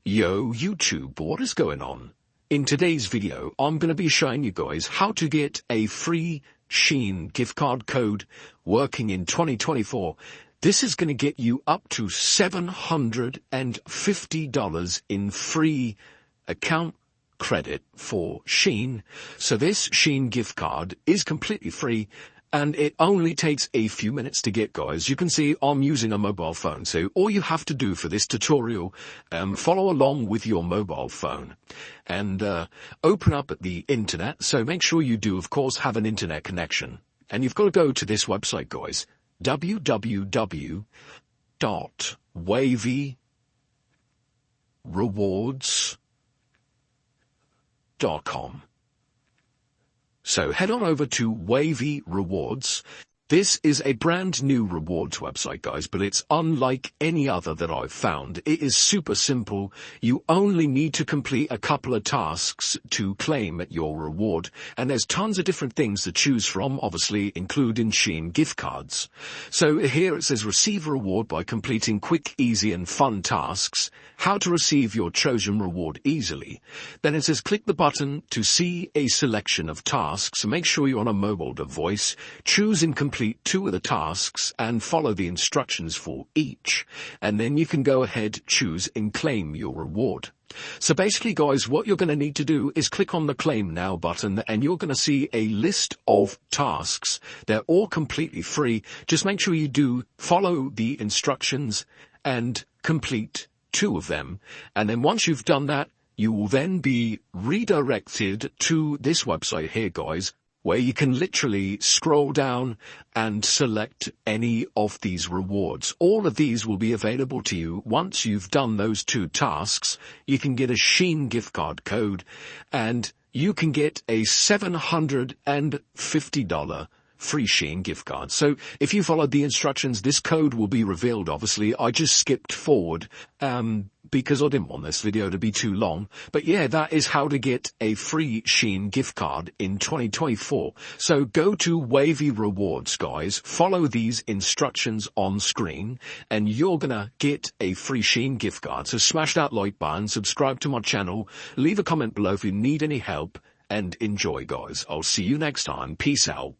Yo YouTube, what is going on? In today's video, I'm going to be showing you guys how to get a free Shein gift card code working in 2024. This is going to get you up to $750 in free account credit for Shein. So this Shein gift card is completely free. And it only takes a few minutes to get, guys. You can see I'm using a mobile phone. So all you have to do for this tutorial, follow along with your mobile phone and open up at the internet. So make sure you do, of course, have an internet connection. And you've got to go to this website, guys. www.wavyrewards.com. So head on over to Wavy Rewards. This is a brand new rewards website, guys, but it's unlike any other that I've found. It is super simple. You only need to complete a couple of tasks to claim your reward. And there's tons of different things to choose from, obviously, including Shein gift cards. So here it says receive a reward by completing quick, easy and fun tasks. How to receive your chosen reward easily. Then it says click the button to see a selection of tasks. Make sure you're on a mobile device. Choose and complete 2 of the tasks and follow the instructions for each. And then you can go ahead, choose and claim your reward. So basically, guys, what you're going to need to do is click on the Claim Now button and you're going to see a list of tasks. They're all completely free. Just make sure you do follow the instructions and complete 2 of them. And then once you've done that, you will then be redirected to this website here, guys, where you can literally scroll down and select any of these rewards. All of these will be available to you once you've done those 2 tasks. You can get a Shein gift card code and you can get a $750 free Shein gift card. So if you followed the instructions, this code will be revealed, obviously. I just skipped forward because I didn't want this video to be too long. But yeah, that is how to get a free Shein gift card in 2024. So go to Wavy Rewards, guys. Follow these instructions on screen and you're gonna get a free Shein gift card. So smash that like button, subscribe to my channel, leave a comment below if you need any help, and enjoy, guys. I'll see you next time. Peace out.